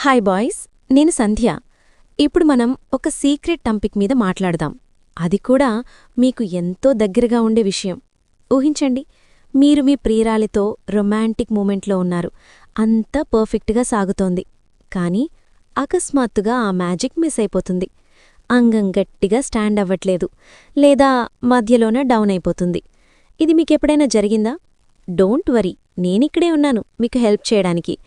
Hi boys, నేను సంధ్య. ఇప్పుడు మనం ఒక సీక్రెట్ టాపిక్ మీద మాట్లాడదాం. అది కూడా మీకు ఎంతో దగ్గరగా ఉండే విషయం. ఊహించండి, మీరు మీ ప్రియురాలితో రొమాంటిక్ మూమెంట్లో ఉన్నారు. అంతా పర్ఫెక్ట్గా సాగుతోంది. కానీ అకస్మాత్తుగా ఆ మ్యాజిక్ మిస్ అయిపోతుంది. అంగం గట్టిగా స్టాండ్ అవ్వట్లేదు, లేదా మధ్యలోనే డౌన్ అయిపోతుంది. ఇది మీకెప్పుడైనా జరిగిందా? డోంట్ వరీ, నేనిక్కడే ఉన్నాను మీకు హెల్ప్ చేయడానికి.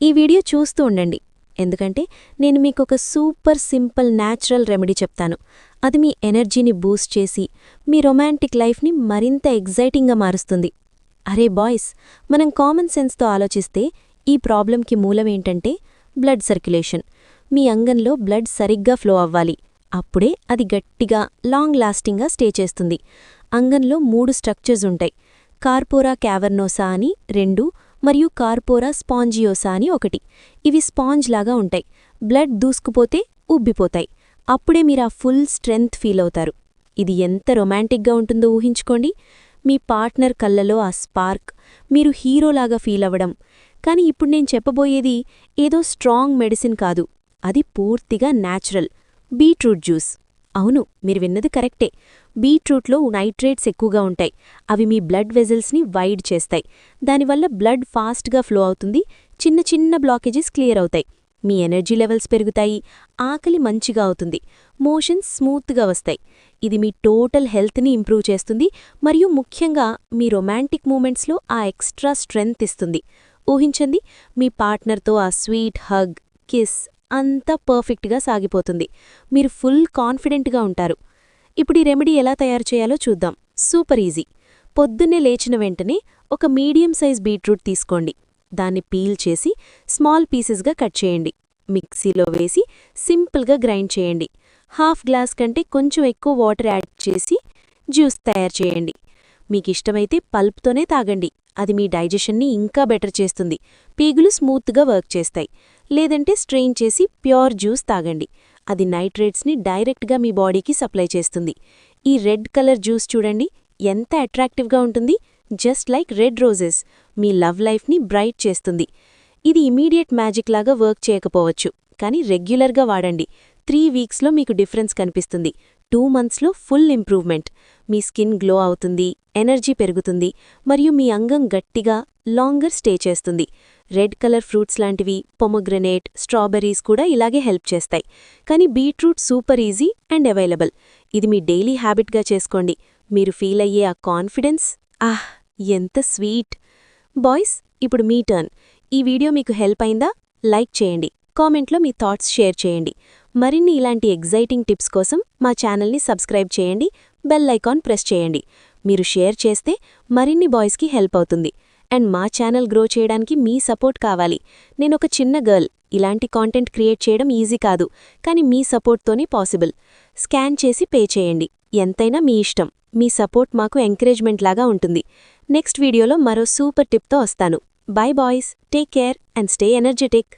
ఈ వీడియో చూస్తూ ఉండండి, ఎందుకంటే నేను మీకొక సూపర్ సింపుల్ న్యాచురల్ రెమెడీ చెప్తాను. అది మీ ఎనర్జీని బూస్ట్ చేసి మీ రొమాంటిక్ లైఫ్ని మరింత ఎగ్జైటింగ్గా మారుస్తుంది. అరే బాయ్స్, మనం కామన్ సెన్స్తో ఆలోచిస్తే ఈ ప్రాబ్లంకి మూలమేంటంటే బ్లడ్ సర్క్యులేషన్. మీ అంగంలో బ్లడ్ సరిగ్గా ఫ్లో అవ్వాలి. అప్పుడే అది గట్టిగా లాంగ్ లాస్టింగ్గా స్టే చేస్తుంది. అంగంలో 3 స్ట్రక్చర్స్ ఉంటాయి. కార్పోరా క్యావర్నోసా అని 2 మరియు కార్పోరా స్పాంజియోసా అని 1. ఇవి స్పాంజ్ లాగా ఉంటాయి. బ్లడ్ దూసుకుపోతే ఉబ్బిపోతాయి. అప్పుడే మీరా ఫుల్ స్ట్రెంగ్త్ ఫీల్ అవుతారు. ఇది ఎంత రొమాంటిక్గా ఉంటుందో ఊహించుకోండి. మీ పార్ట్నర్ కళ్ళలో ఆ స్పార్క్, మీరు హీరోలాగా ఫీల్ అవ్వడం. కానీ ఇప్పుడు నేను చెప్పబోయేది ఏదో స్ట్రాంగ్ మెడిసిన్ కాదు. అది పూర్తిగా న్యాచురల్. Beetroot juice. అవును, మీరు విన్నది కరెక్టే. బీట్రూట్లో నైట్రేట్స్ ఎక్కువగా ఉంటాయి. అవి మీ బ్లడ్ వెజల్స్ని వైడ్ చేస్తాయి. దానివల్ల బ్లడ్ ఫాస్ట్గా ఫ్లో అవుతుంది. చిన్న చిన్న బ్లాకేజెస్ క్లియర్ అవుతాయి. మీ ఎనర్జీ లెవెల్స్ పెరుగుతాయి. ఆకలి మంచిగా అవుతుంది. మోషన్స్ స్మూత్గా వస్తాయి. ఇది మీ టోటల్ హెల్త్ని ఇంప్రూవ్ చేస్తుంది మరియు ముఖ్యంగా మీ రొమాంటిక్ మూమెంట్స్లో ఆ ఎక్స్ట్రా స్ట్రెంగ్త్ ఇస్తుంది. ఊహించండి, మీ పార్ట్నర్తో ఆ స్వీట్ హగ్, కిస్ అంతా పర్ఫెక్ట్గా సాగిపోతుంది. మీరు ఫుల్ కాన్ఫిడెంట్గా ఉంటారు. ఇప్పుడు ఈ రెమెడీ ఎలా తయారు చేయాలో చూద్దాం. Super easy. పొద్దున్నే లేచిన వెంటనే ఒక మీడియం సైజ్ బీట్రూట్ తీసుకోండి. దాన్ని పీల్ చేసి స్మాల్ పీసెస్గా కట్ చేయండి. మిక్సీలో వేసి సింపుల్గా గ్రైండ్ చేయండి. హాఫ్ గ్లాస్ కంటే కొంచెం ఎక్కువ వాటర్ యాడ్ చేసి జ్యూస్ తయారు చేయండి. మీకిష్టమైతే పల్ప్తోనే తాగండి. అది మీ డైజెషన్ని ఇంకా బెటర్ చేస్తుంది. పీగులు స్మూత్గా వర్క్ చేస్తాయి. లేదంటే స్ట్రెయిన్ చేసి ప్యూర్ జ్యూస్ తాగండి. అది నైట్రేట్స్ని డైరెక్ట్గా మీ బాడీకి సప్లై చేస్తుంది. ఈ రెడ్ కలర్ జ్యూస్ చూడండి, ఎంత అట్రాక్టివ్గా ఉంటుంది. Just like red roses. మీ లవ్ లైఫ్ని బ్రైట్ చేస్తుంది. ఇది ఇమీడియట్ మ్యాజిక్ లాగా వర్క్ చేయకపోవచ్చు, కానీ రెగ్యులర్గా వాడండి. 3 వీక్స్లో మీకు డిఫరెన్స్ కనిపిస్తుంది. 2 మంత్స్లో ఫుల్ ఇంప్రూవ్మెంట్. మీ స్కిన్ గ్లో అవుతుంది, ఎనర్జీ పెరుగుతుంది మరియు మీ అంగం గట్టిగా లాంగర్ స్టే చేస్తుంది. రెడ్ కలర్ ఫ్రూట్స్ లాంటివి, పొమోగ్రనేట్, స్ట్రాబెర్రీస్ కూడా ఇలాగే హెల్ప్ చేస్తాయి. కానీ beetroot super easy and available. ఇది మీ డైలీ హ్యాబిట్గా చేసుకోండి. మీరు ఫీల్ అయ్యే ఆ కాన్ఫిడెన్స్, ఎంత స్వీట్. బాయ్స్, ఇప్పుడు మీ టర్న్. ఈ వీడియో మీకు హెల్ప్ అయిందా? లైక్ చేయండి. కామెంట్లో మీ థాట్స్ షేర్ చేయండి. మరిన్ని ఇలాంటి ఎగ్జైటింగ్ టిప్స్ కోసం మా ఛానల్ని సబ్స్క్రైబ్ చేయండి. బెల్ ఐకాన్ ప్రెస్ చేయండి. మీరు షేర్ చేస్తే మరిన్ని బాయ్స్కి హెల్ప్ అవుతుంది. అండ్ మా ఛానల్ గ్రో చేయడానికి మీ సపోర్ట్ కావాలి. నేనొక చిన్న గర్ల్. ఇలాంటి కాంటెంట్ క్రియేట్ చేయడం ఈజీ కాదు, కానీ మీ సపోర్ట్తోనే పాసిబుల్. స్కాన్ చేసి పే చేయండి. ఎంతైనా మీ ఇష్టం. మీ సపోర్ట్ మాకు ఎంకరేజ్మెంట్ లాగా ఉంటుంది. నెక్స్ట్ వీడియోలో మరో సూపర్ టిప్తో వస్తాను. By boys, take care and stay energetic.